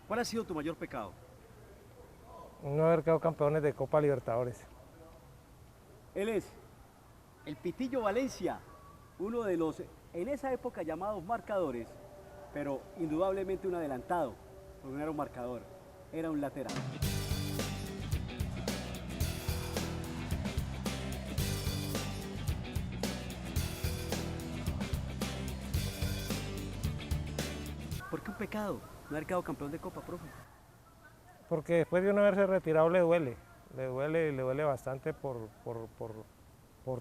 ¿Cuál ha sido tu mayor pecado? No haber quedado campeones de Copa Libertadores. Él es el Pitillo Valencia, uno de los en esa época llamados marcadores, pero indudablemente un adelantado, porque no era un marcador, era un lateral. ¿Por qué un pecado no haber quedado campeón de Copa, profe? Porque después de uno haberse retirado le duele bastante por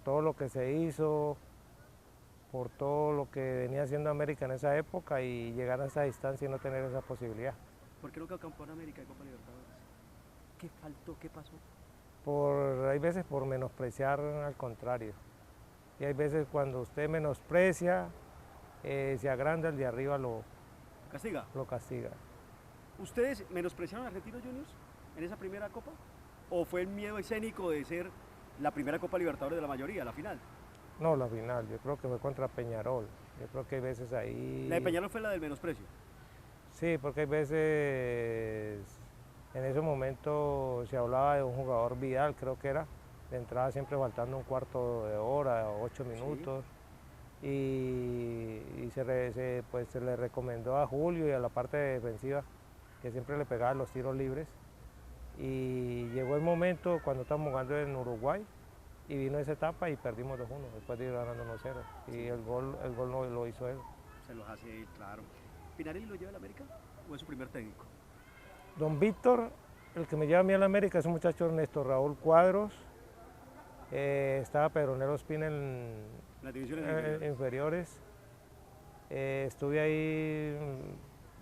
todo lo que se hizo, por todo lo que venía haciendo América en esa época y llegar a esa distancia y no tener esa posibilidad. ¿Por qué no quedó campeón de América de Copa Libertadores? ¿Qué faltó? ¿Qué pasó? Hay veces por menospreciar al contrario. Y hay veces cuando usted menosprecia, se agranda, el de arriba ¿Castiga? lo castiga. ¿Ustedes menospreciaron a Argentinos Juniors en esa primera Copa? ¿O fue el miedo escénico de ser la primera Copa Libertadores de la mayoría, la final? No, la final, yo creo que fue contra Peñarol. Yo creo que hay veces ahí... La de Peñarol fue la del menosprecio. Sí, porque hay veces, en ese momento se hablaba de un jugador Vidal, creo que era, de entrada siempre faltando un cuarto de hora, 8 minutos, y pues, se le recomendó a Julio y a la parte defensiva que siempre le pegaban los tiros libres. Y llegó el momento cuando estábamos jugando en Uruguay y vino esa etapa y perdimos 2-1, después de ir ganando 1-0. Y el gol no lo hizo él. Se los hace él, claro. ¿Pinarelli lo lleva al América o es su primer técnico? Don Víctor, el que me lleva a mí a la América, es un muchacho Ernesto Raúl Cuadros. Estaba Pedronero Espina en Las divisiones inferiores. inferiores. Estuve ahí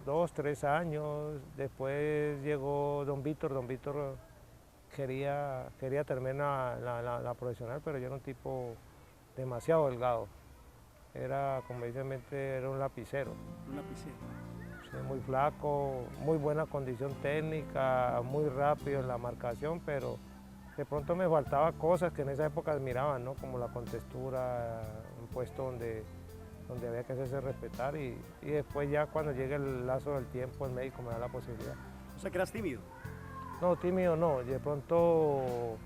2, 3 años. Después llegó Don Víctor. Don Víctor quería terminar la profesional, pero yo era un tipo demasiado delgado. Era, como dice mente, era un lapicero. Un lapicero. Sí, muy flaco, muy buena condición técnica, muy rápido en la marcación, pero de pronto me faltaba cosas que en esa época admiraban, ¿no? Como la contextura, un puesto donde había que hacerse respetar y después ya cuando llegue el lazo del tiempo el médico me da la posibilidad. O sea que eras tímido. No, tímido no, de pronto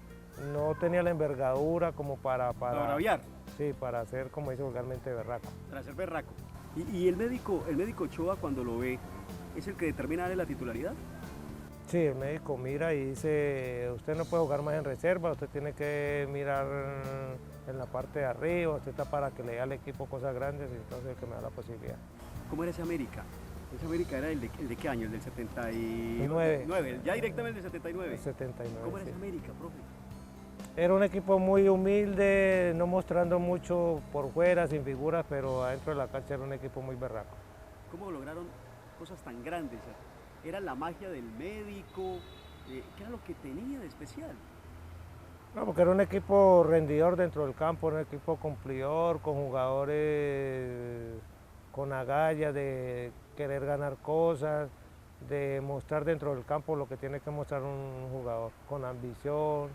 no tenía la envergadura como Para braviar. sí, para ser, como dice vulgarmente, berraco. Para ser berraco. ¿Y el médico Ochoa cuando lo ve, es el que determina darle la titularidad? Sí, el médico mira y dice, usted no puede jugar más en reserva, usted tiene que mirar en la parte de arriba, usted está para que le dé al equipo cosas grandes y entonces el que me da la posibilidad. ¿Cómo era ese América? Ese América era el de qué año, el del 79, ya directamente el del 79. El 79, ¿Cómo era sí. ese América, profe? Era un equipo muy humilde, no mostrando mucho por fuera, sin figuras, pero adentro de la cancha era un equipo muy berraco. ¿Cómo lograron cosas tan grandes? ¿Era la magia del médico? ¿Qué era lo que tenía de especial? No, porque era un equipo rendidor dentro del campo, un equipo cumplidor, con jugadores con agallas de querer ganar cosas, de mostrar dentro del campo lo que tiene que mostrar un jugador, con ambición,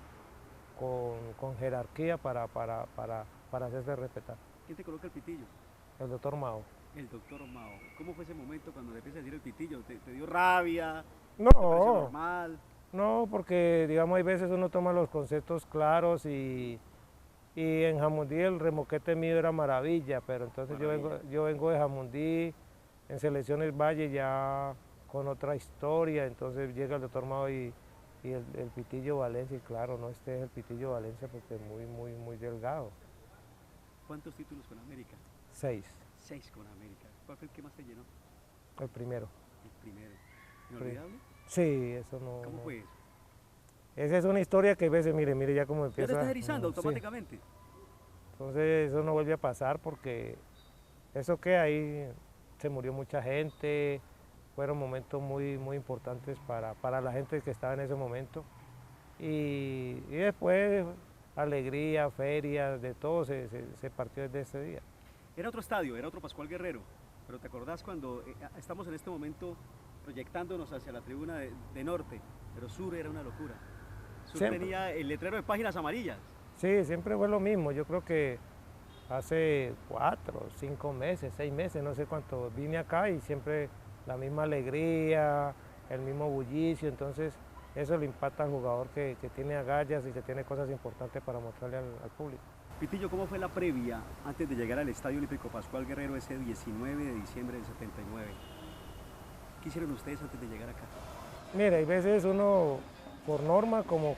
con jerarquía para hacerse respetar. ¿Quién te coloca el pitillo? El doctor Mao. El doctor Mao. ¿Cómo fue ese momento cuando le empieza a decir el pitillo? ¿Te dio rabia? ¿Te pareció No, normal? no, porque digamos hay veces uno toma los conceptos claros y en Jamundí el remoquete mío era maravilla, pero entonces Maravilla. yo vengo de Jamundí, en Selecciones Valle ya con otra historia, entonces llega el doctor Mao y el Pitillo Valencia, y claro, no, este es el Pitillo Valencia porque es muy delgado. ¿Cuántos títulos con América? 6, 6 con América. ¿Cuál fue el que más te llenó? el primero. El primero. ¿Inolvidable? Sí, eso no. ¿Cómo no. fue eso? Esa es una historia que a veces, mire ya cómo ¿Ya empieza. te estás erizando Sí. automáticamente? Entonces eso no vuelve a pasar porque eso que ahí se murió mucha gente, fueron momentos muy importantes para la gente que estaba en ese momento. Y después alegría, ferias, de todo se partió desde ese día. Era otro estadio, era otro Pascual Guerrero. Pero ¿te acordás cuando estamos en este momento proyectándonos hacia la tribuna de norte? Pero sur era una locura. Sur Siempre. tenía el letrero de páginas amarillas. Sí, siempre fue lo mismo. Yo creo que hace 4, 5 meses, 6 meses, no sé cuánto, vine acá y siempre la misma alegría, el mismo bullicio, entonces eso le impacta al jugador que tiene agallas y que tiene cosas importantes para mostrarle al público. Pitillo, ¿cómo fue la previa antes de llegar al Estadio Olímpico Pascual Guerrero ese 19 de diciembre del 79? ¿Qué hicieron ustedes antes de llegar acá? Mira, hay veces uno, por norma, como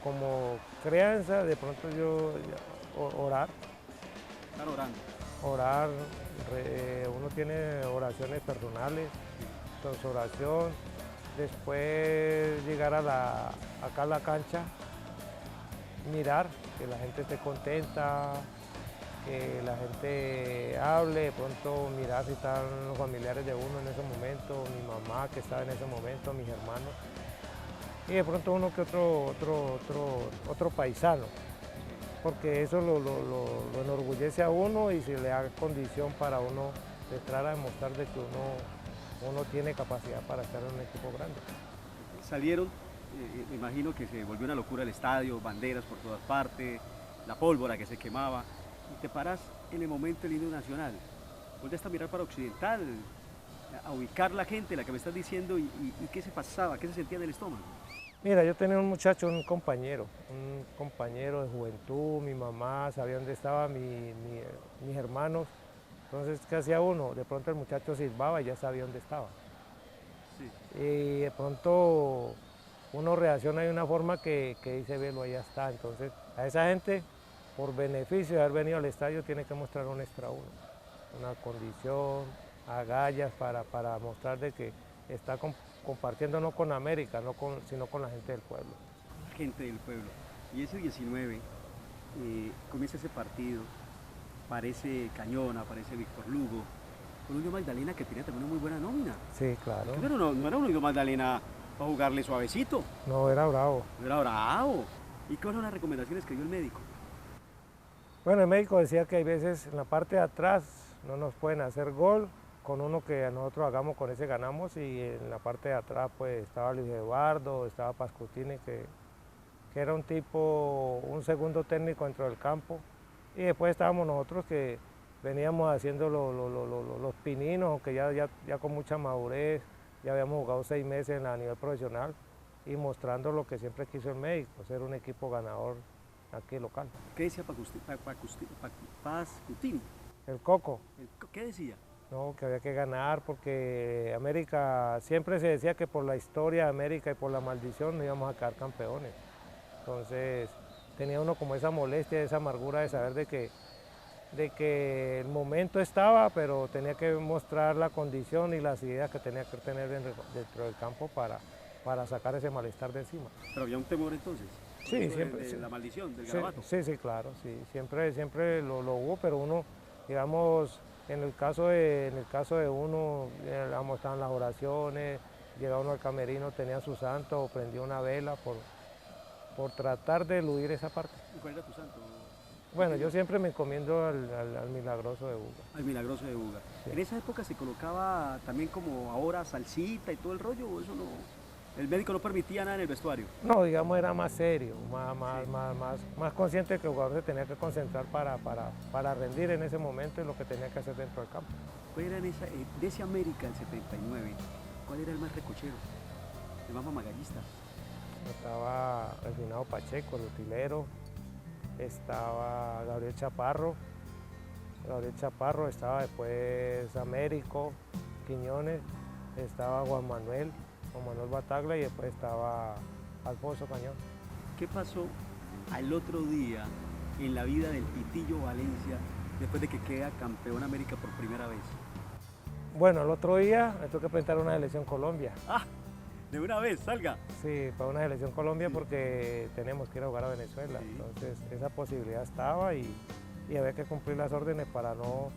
crianza, de pronto orar. Están orando. Orar, uno tiene oraciones personales, entonces oración, después llegar acá a la cancha, mirar, que la gente esté contenta, que la gente hable, de pronto mirar si están los familiares de uno en ese momento, mi mamá que estaba en ese momento, mis hermanos, y de pronto uno que otro paisano, porque eso lo enorgullece a uno y si le da condición para uno entrar a demostrar de que uno tiene capacidad para estar en un equipo grande. Salieron, me imagino que se volvió una locura el estadio, banderas por todas partes, la pólvora que se quemaba, y te paras en el momento del himno nacional, vuelves a mirar para Occidental, a ubicar la gente, la que me estás diciendo, y qué se pasaba, qué se sentía en el estómago. Mira, yo tenía un muchacho, un compañero de juventud, mi mamá sabía dónde estaban mis hermanos, entonces ¿qué hacía uno? De pronto el muchacho silbaba y ya sabía dónde estaba. Sí. Y de pronto uno reacciona de una forma que dice, velo, allá está. Entonces a esa gente, por beneficio de haber venido al estadio, tiene que mostrar un extra uno, una condición, agallas para mostrar de que está compartiendo no con América, sino con la gente del pueblo. Gente del pueblo. Y ese 19, comienza ese partido, aparece Cañón, aparece Víctor Lugo, con Unión Magdalena que tenía también una muy buena nómina. Sí, claro. Pero no era un Unión Magdalena para jugarle suavecito. No, era bravo. Era bravo. ¿Y cuáles son las recomendaciones que dio el médico? Bueno, el médico decía que hay veces en la parte de atrás no nos pueden hacer gol, con uno que nosotros hagamos, con ese ganamos, y en la parte de atrás pues estaba Luis Eduardo, estaba Pascutini, que era un segundo técnico dentro del campo, y después estábamos nosotros que veníamos haciendo los pininos, que ya con mucha madurez, ya habíamos jugado 6 meses a nivel profesional, y mostrando lo que siempre quiso el médico, ser un equipo ganador aquí local. ¿Qué decía Pascutini? El Coco. ¿Qué decía? No, que había que ganar porque América, siempre se decía que por la historia de América y por la maldición no íbamos a quedar campeones. Entonces tenía uno como esa molestia, esa amargura de saber de que el momento estaba, pero tenía que mostrar la condición y las ideas que tenía que tener dentro del campo para sacar ese malestar de encima. ¿Pero había un temor entonces? Sí, siempre. La maldición, del garabato. Sí, claro, sí. Siempre lo hubo, pero uno, digamos, en el caso de uno, estaban las oraciones, llegaba uno al camerino, tenía su santo, o prendía una vela por tratar de eludir esa parte. ¿Y cuál era tu santo? Bueno, yo siempre me encomiendo al Milagroso de Buga. Al Milagroso de Buga. Sí. ¿En esa época se colocaba también como ahora salsita y todo el rollo, o eso no? ¿El médico no permitía nada en el vestuario? No, digamos, era más serio, más consciente que el jugador se tenía que concentrar para rendir en ese momento y lo que tenía que hacer dentro del campo. ¿Cuál era de ese América del 79, cuál era el más recochero, el más mamagallista? Estaba Reginaldo Pacheco, el utilero, estaba Gabriel Chaparro, estaba después Américo, Quiñones, estaba Juan Manuel Bataglia y después estaba Alfonso Cañón. ¿Qué pasó al otro día en la vida del Pitillo Valencia después de que queda campeón América por primera vez? Bueno, el otro día me tuve que presentar a una selección Colombia. ¡Ah! ¿De una vez? ¡Salga! Sí, para una selección Colombia porque tenemos que ir a jugar a Venezuela. Sí. Entonces esa posibilidad estaba y había que cumplir las órdenes para no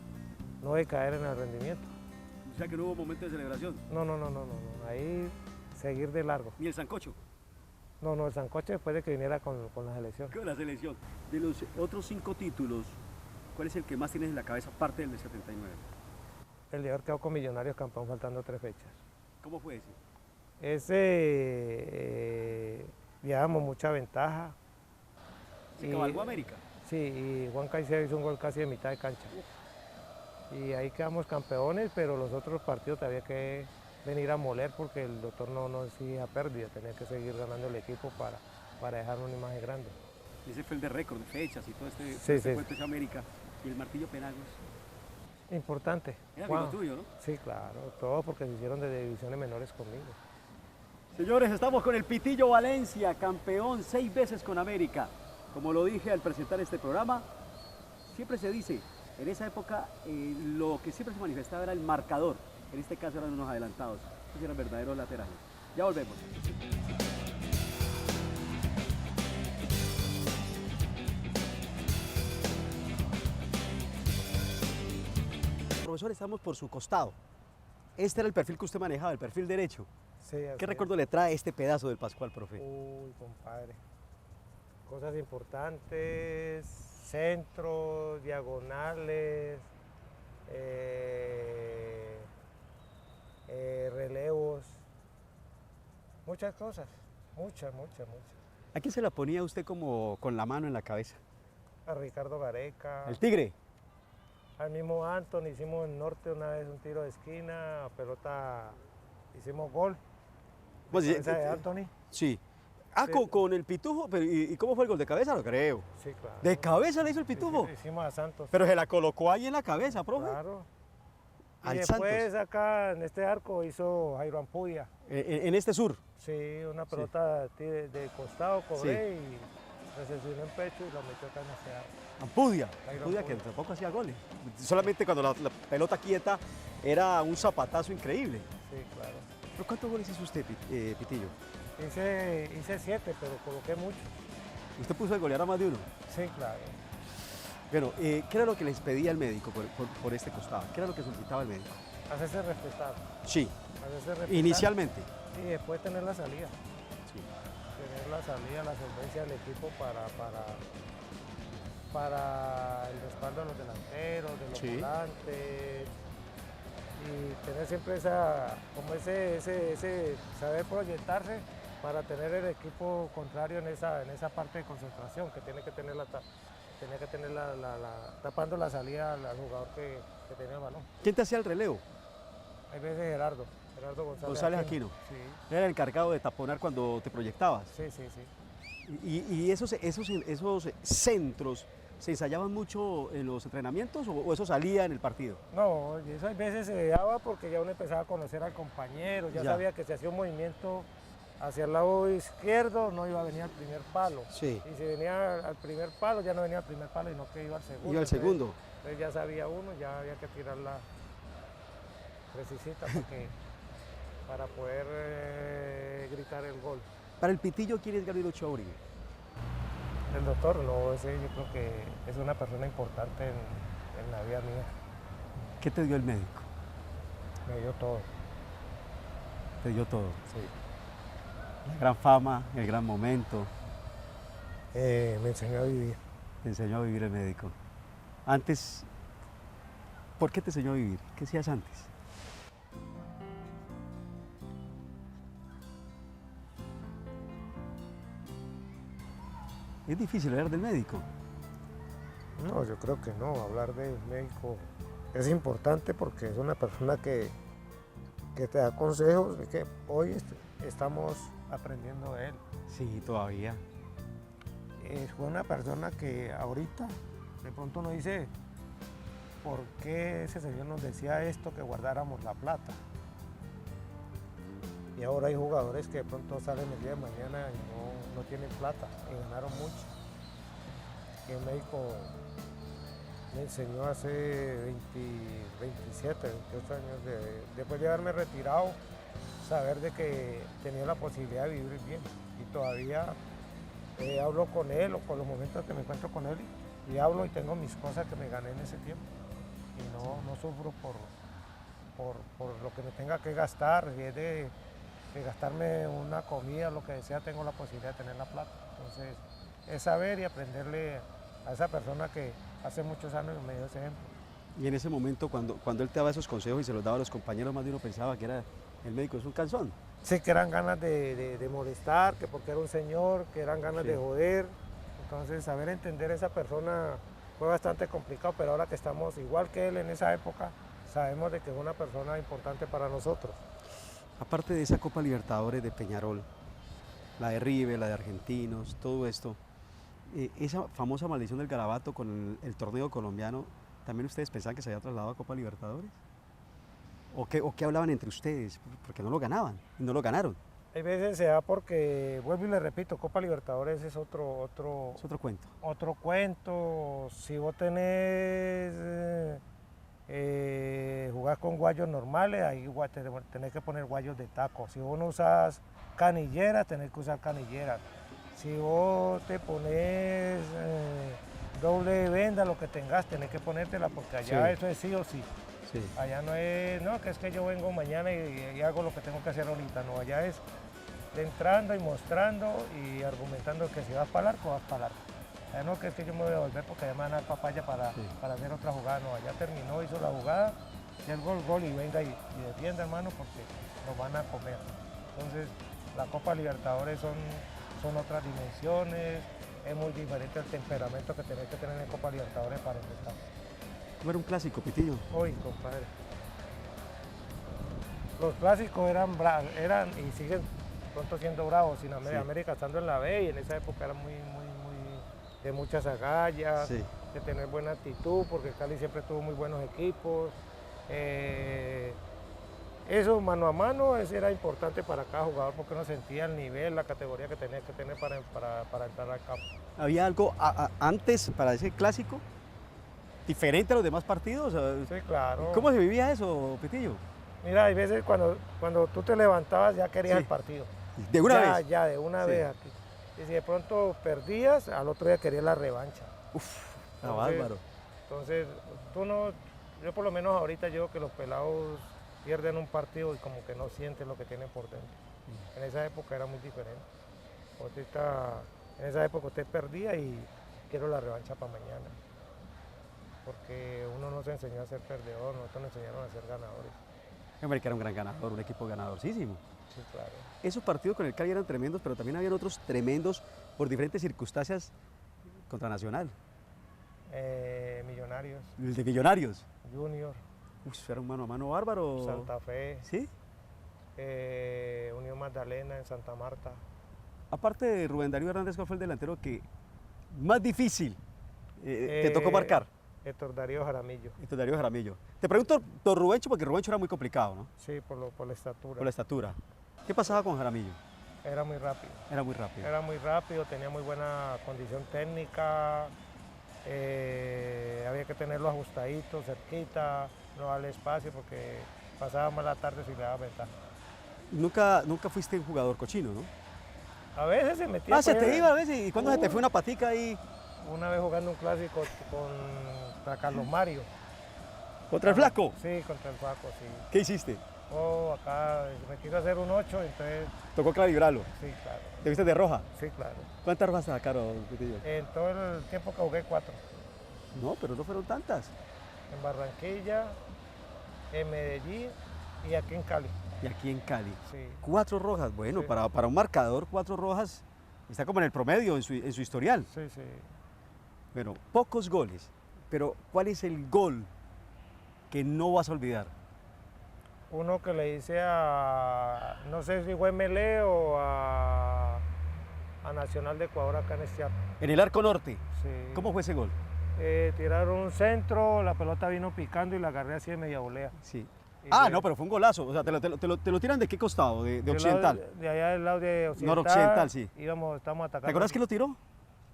decaer en el rendimiento. O sea que no hubo momento de celebración. No. Ahí seguir de largo. ¿Ni el sancocho? No, el sancocho después de que viniera con la selección. Con la selección. De los otros 5 títulos, ¿cuál es el que más tienes en la cabeza aparte del de 79? El de haber quedado con Millonarios campeón faltando 3 fechas. ¿Cómo fue ese? Llevamos mucha ventaja. ¿Se cabalgó América? Sí, y Juan Caicedo hizo un gol casi de mitad de cancha. Y ahí quedamos campeones, pero los otros partidos había que venir a moler porque el doctor no exigía pérdida, tenía que seguir ganando el equipo para dejar una imagen grande. Ese fue el de récord, de fechas y todo Sí, este sí. cuento de América. Y el Martillo Penagos. Importante. Era amigo tuyo, ¿no? Sí, claro, todo porque se hicieron de divisiones menores conmigo. Señores, estamos con el Pitillo Valencia, campeón 6 veces con América. Como lo dije al presentar este programa, siempre se dice, en esa época lo que siempre se manifestaba era el marcador. En este caso eran unos adelantados, estos eran verdaderos laterales. Ya volvemos. Profesor, estamos por su costado. Este era el perfil que usted manejaba, el perfil derecho. Sí, ¿Qué recuerdo le trae este pedazo del Pascual, profe? Uy, compadre. Cosas importantes, centros, diagonales, relevos, muchas cosas, muchas. ¿A quién se la ponía usted como con la mano en la cabeza? A Ricardo Gareca, ¿El Tigre? al mismo Anthony, hicimos en Norte una vez un tiro de esquina, pelota, hicimos gol. Pues, ¿Esa de Anthony? Sí. Sí. Con el Pitufo, pero ¿y cómo fue el gol? ¿De cabeza? Lo creo. Sí, claro. ¿De cabeza le hizo el Pitufo? Sí, hicimos a Santos. Pero se la colocó ahí en la cabeza, profe. Claro. Y Al después Santos. acá en este arco hizo Jairo Ampudia. En este sur. Sí, una pelota de costado, cobré y recepcioné en pecho y la metió acá en este arco. Ampudia. Jairo Ampudia que Ampudia. tampoco hacía goles. Solamente cuando la pelota quieta era un zapatazo increíble. Sí, claro. ¿Pero cuántos goles hizo usted, Pitillo? Hice 7, pero coloqué mucho. ¿Usted puso a golear a más de uno? Sí, claro. Bueno, ¿qué era lo que les pedía el médico por este costado? ¿Qué era lo que solicitaba el médico? Hacerse respetar. Sí, Hacerse respetar. inicialmente. Y después tener la salida. Sí. Tener la salida, la solvencia del equipo para el respaldo de los delanteros, de los Sí. volantes. Y tener siempre ese saber proyectarse para tener el equipo contrario en esa parte de concentración que tiene que tener tapando la salida al jugador que tiene el balón. ¿Quién te hacía el relevo? Hay veces Gerardo González Aquino. Sí, Era el encargado de taponar cuando te proyectabas. sí. ¿Y esos centros se ensayaban mucho en los entrenamientos o eso salía en el partido? No, y eso a veces se daba porque ya uno empezaba a conocer al compañero, ya Ya. sabía que si hacía un movimiento hacia el lado izquierdo no iba a venir al primer palo. Sí. Y si venía al primer palo, ya no venía al primer palo, sino que iba al segundo. Iba al segundo. Entonces ya sabía uno, ya había que tirarla precisita para poder gritar el gol. Para el Pitillo, ¿quién es Gabriel Ochoa Uribe? El doctor, no, ese yo creo que es una persona importante en la vida mía. ¿Qué te dio el médico? Me dio todo. Te dio todo. Sí. La gran fama, el gran momento. Me enseñó a vivir. Te enseñó a vivir el médico. Antes, ¿por qué te enseñó a vivir? ¿Qué hacías antes? Es difícil hablar del médico. No, yo creo que no. Hablar del médico es importante porque es una persona que te da consejos y que hoy estamos aprendiendo de él. Sí, todavía. Fue una persona que ahorita de pronto nos dice por qué ese señor nos decía esto, que guardáramos la plata. Y ahora hay jugadores que de pronto salen el día de mañana y no tienen plata y ganaron mucho. Y el médico me enseñó hace 27, 28 años, después de haberme retirado, saber de que tenía la posibilidad de vivir bien. Y todavía hablo con él o con los momentos que me encuentro con él y hablo y tengo mis cosas que me gané en ese tiempo. Y no sufro por lo que me tenga que gastar, si es de gastarme una comida, lo que sea, tengo la posibilidad de tener la plata. Entonces, es saber y aprenderle a esa persona que hace muchos años me dio ese ejemplo. Y en ese momento, cuando él te daba esos consejos y se los daba a los compañeros, más de uno pensaba que era el médico es un calzón. Sí, que eran ganas de molestar, que porque era un señor, que eran ganas Sí. de joder. Entonces, saber entender a esa persona fue bastante complicado, pero ahora que estamos igual que él en esa época, sabemos de que es una persona importante para nosotros. Aparte de esa Copa Libertadores de Peñarol, la de River, la de Argentinos, todo esto, esa famosa maldición del Garabato con el torneo colombiano, ¿también ustedes pensaban que se había trasladado a Copa Libertadores? O qué hablaban entre ustedes? Porque no lo ganaban y no lo ganaron. Hay veces se da porque, vuelvo y le repito, Copa Libertadores es Es otro cuento. otro cuento. Si vos tenés, jugás con guayos normales, ahí tenés que poner guayos de taco. Si vos no usas canilleras, tenés que usar canilleras. Si vos te pones doble venda, lo que tengas, tenés que ponértela porque allá eso es sí o sí. Sí. Allá no es, no, que es que yo vengo mañana y hago lo que tengo que hacer ahorita, no, allá es entrando y mostrando y argumentando que si vas para el arco, vas para el arco. Allá no, que es que yo me voy a volver porque allá me van a dar papaya para hacer otra jugada, no, allá terminó, hizo la jugada, y el gol y venga y defienda, hermano, porque nos van a comer. Entonces, la Copa Libertadores son otras dimensiones, es muy diferente el temperamento que tenés que tener en Copa Libertadores para empezar. ¿Cómo era un clásico, Pitillo? Uy, compadre. Los clásicos eran y siguen pronto siendo bravos. Sin América estando en la B y en esa época era muy de muchas agallas, Sí. de tener buena actitud, porque Cali siempre tuvo muy buenos equipos. Eso mano a mano era importante para cada jugador porque uno sentía el nivel, la categoría que tenía que tener para entrar al campo. ¿Había algo antes para ese clásico? ¿Diferente a los demás partidos? Sí, claro. ¿Cómo se vivía eso, Pitillo? Mira, hay veces cuando tú te levantabas ya querías el partido. ¿De una vez? Ya, de una vez aquí. Y si de pronto perdías, al otro día querías la revancha. Bárbaro. Entonces, yo por lo menos ahorita digo que los pelados pierden un partido y como que no sienten lo que tienen por dentro. En esa época era muy diferente. En esa época usted perdía y quiero la revancha para mañana. Porque uno no se enseñó a ser perdedor, nosotros nos enseñaron a ser ganadores. América era un gran ganador, un equipo ganadorcísimo. Sí, claro. Esos partidos con el Cali eran tremendos, pero también habían otros tremendos por diferentes circunstancias contra Nacional. Millonarios. El de Millonarios. Junior. Era un mano a mano bárbaro. Santa Fe. ¿Sí? Unión Magdalena en Santa Marta. Aparte de Rubén Darío Hernández, ¿cuál fue el delantero que más difícil te tocó marcar? Héctor Darío Jaramillo. Héctor Darío Jaramillo. Te pregunto por Rubencho, porque Rubencho era muy complicado, ¿no? Sí, por la estatura. Por la estatura. ¿Qué pasaba con Jaramillo? Era muy rápido. Era muy rápido. Era muy rápido, tenía muy buena condición técnica, había que tenerlo ajustadito, cerquita, no darle espacio porque pasaba más la tarde si le daba ventaja. Nunca fuiste un jugador cochino, ¿no? A veces se metía. Se te iba a veces. ¿Y cuándo se te fue una patica ahí? Una vez jugando un clásico contra Carlos Mario. ¿Contra el Flaco? Sí, contra el Flaco, sí. ¿Qué hiciste? Acá me quiso hacer un 8, entonces... Tocó calibrarlo. Sí, claro. ¿Te viste de roja? Sí, claro. ¿Cuántas rojas sacaron, Pitillo? En todo el tiempo que jugué 4. No, pero no fueron tantas. En Barranquilla, en Medellín y aquí en Cali. Y aquí en Cali. Sí. 4 rojas. Bueno, Sí. para un marcador, 4 rojas está como en el promedio en su historial. Sí, sí. Bueno, pocos goles. Pero ¿cuál es el gol que no vas a olvidar? Uno que le hice no sé si fue Melé o a Nacional de Ecuador acá en Estiato. En el arco norte. Sí. ¿Cómo fue ese gol? Tiraron un centro, la pelota vino picando y la agarré así de media volea. Sí. Y No, pero fue un golazo. O sea, ¿te lo tiran de qué costado? ¿De occidental? De allá del lado de occidental. Noroccidental, sí. Estamos atacando. ¿Te acuerdas quién lo tiró?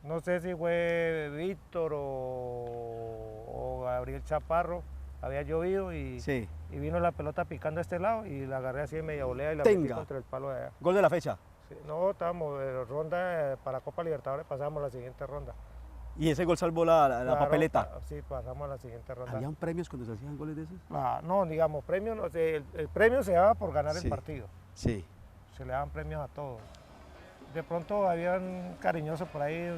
No sé si fue Víctor o Gabriel Chaparro. Había llovido y vino la pelota picando a este lado y la agarré así de media volea y la metí contra el palo de allá. ¿Gol de la fecha? Sí, no, estábamos en ronda para Copa Libertadores, pasamos a la siguiente ronda. ¿Y ese gol salvó la papeleta? Sí, pasamos a la siguiente ronda. ¿Habían premios cuando se hacían goles de esos? No, digamos, premio, no, el premio se daba por ganar el partido. Sí. Se le daban premios a todos. De pronto habían cariñosos por ahí.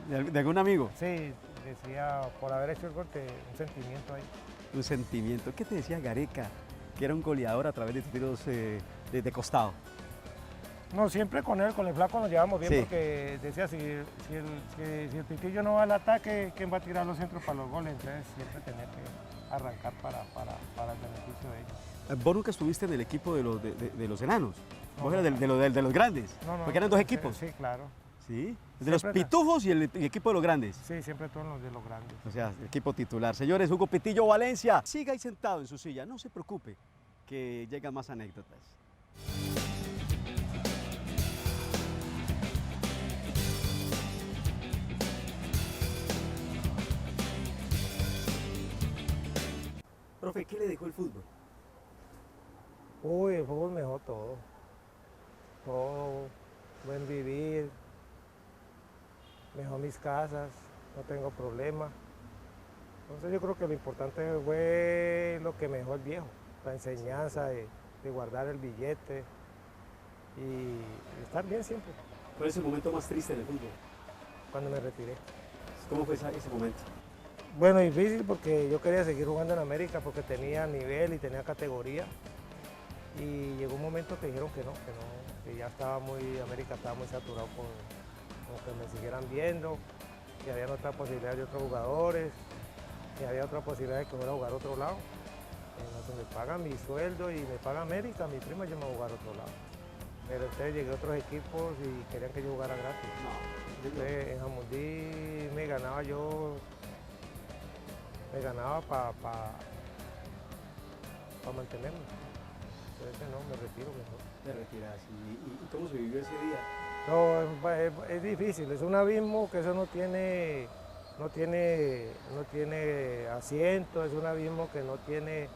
¿De algún amigo? Sí, decía, por haber hecho el gol, un sentimiento ahí. Un sentimiento. ¿Qué te decía Gareca? Que era un goleador a través de tiros de costado. No, siempre con el Flaco nos llevamos bien porque decía, si el Pitillo no va al ataque, ¿quién va a tirar los centros para los goles? Entonces siempre tenía que arrancar para el beneficio de ellos. Vos nunca estuviste en el equipo de los enanos. No, Vos eras no. de los grandes. No, Porque eran dos equipos. Sí, claro. ¿Sí? De los Siempre pitufos y el equipo de los grandes. Sí, siempre todos los de los grandes. O sea, el equipo titular. Señores, Hugo Pitillo Valencia. Siga ahí sentado en su silla. No se preocupe, que llegan más anécdotas. Profe, ¿qué le dejó el fútbol? Uy, el fútbol mejor todo. Todo, buen vivir, mejor mis casas, no tengo problemas. Entonces yo creo que lo importante fue lo que me dejó el viejo, la enseñanza de guardar el billete y estar bien siempre, ¿Cuál es el momento más triste del fútbol? cuando me retiré. ¿Cómo fue ese momento? Bueno, difícil porque yo quería seguir jugando en América porque tenía nivel y tenía categoría. Y llegó un momento que dijeron que ya estaba América estaba muy saturado con que me siguieran viendo, que había otra posibilidad de otros jugadores, que había otra posibilidad de que fuera a jugar a otro lado. Entonces me pagan mi sueldo y me paga América, mi prima yo me voy a jugar a otro lado. Pero entonces llegué a otros equipos y querían que yo jugara gratis. Entonces, en Jamundí me ganaba para mantenerme. Entonces no, me retiro mejor. Te retiras. ¿Y cómo se vivió ese día? No, es difícil, es un abismo que eso no tiene asiento, es un abismo que no tiene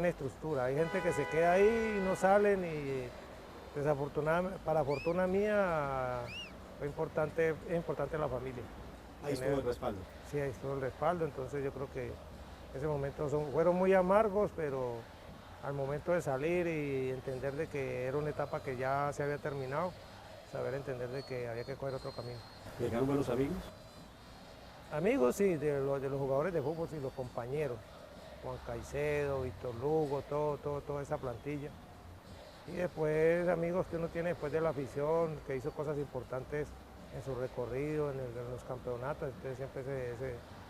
estructura. Hay gente que se queda ahí y no salen y desafortunadamente, para fortuna mía, es importante la familia. Ahí estuvo el respaldo. Sí, ahí estuvo el respaldo, entonces yo creo que ese momento fueron muy amargos, pero al momento de salir y entender de que era una etapa que ya se había terminado, saber entender de que había que coger otro camino. ¿Llegaron buenos amigos? Amigos, sí, de los jugadores de fútbol, sí, los compañeros. Juan Caicedo, Víctor Lugo, toda esa plantilla. Y después amigos que uno tiene después de la afición, que hizo cosas importantes en su recorrido, en los campeonatos. Entonces siempre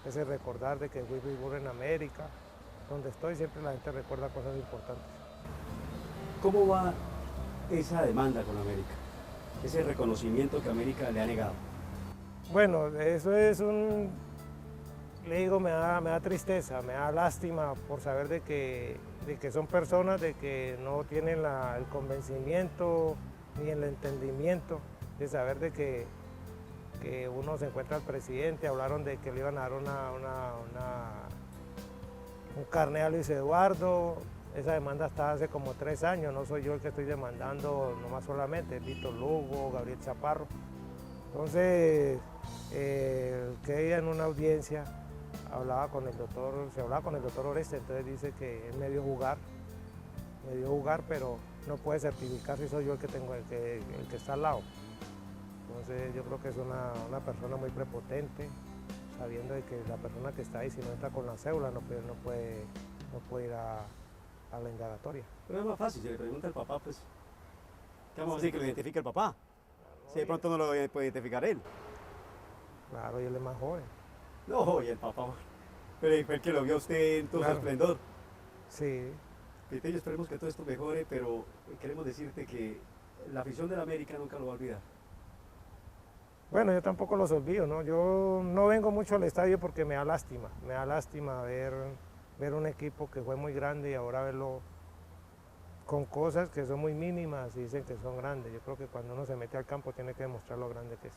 ese recordar de que fui figura en América, donde estoy siempre la gente recuerda cosas importantes. ¿Cómo va esa demanda con América? Ese reconocimiento que América le ha negado. Bueno, eso es le digo, me da tristeza, me da lástima por saber de que son personas de que no tienen el convencimiento ni el entendimiento de saber de que uno se encuentra al presidente, hablaron de que le iban a dar un carné a Luis Eduardo. Esa demanda está hace como 3 años, no soy yo el que estoy demandando nomás solamente, es Víctor Lugo, Gabriel Chaparro. Entonces, que ella en una audiencia se hablaba con el doctor Oreste, entonces dice que él me dio jugar, pero no puede certificar si soy yo el que está al lado. Entonces yo creo que es una persona muy prepotente, sabiendo de que la persona que está ahí, si no entra con la cédula, no puede ir a la indagatoria. Pero es más fácil, si le pregunta al papá, pues, ¿qué vamos a decir que lo identifique el papá? Si de pronto no lo puede identificar él. Claro, y él es más joven. No, y el papá, pero fue el que lo vio a usted en todo su esplendor. Sí. Pitillo, esperemos que todo esto mejore, pero queremos decirte que la afición de la América nunca lo va a olvidar. Bueno, yo tampoco los olvido, ¿no? Yo no vengo mucho al estadio porque me da lástima ver un equipo que fue muy grande y ahora verlo con cosas que son muy mínimas y dicen que son grandes. Yo creo que cuando uno se mete al campo tiene que demostrar lo grande que es.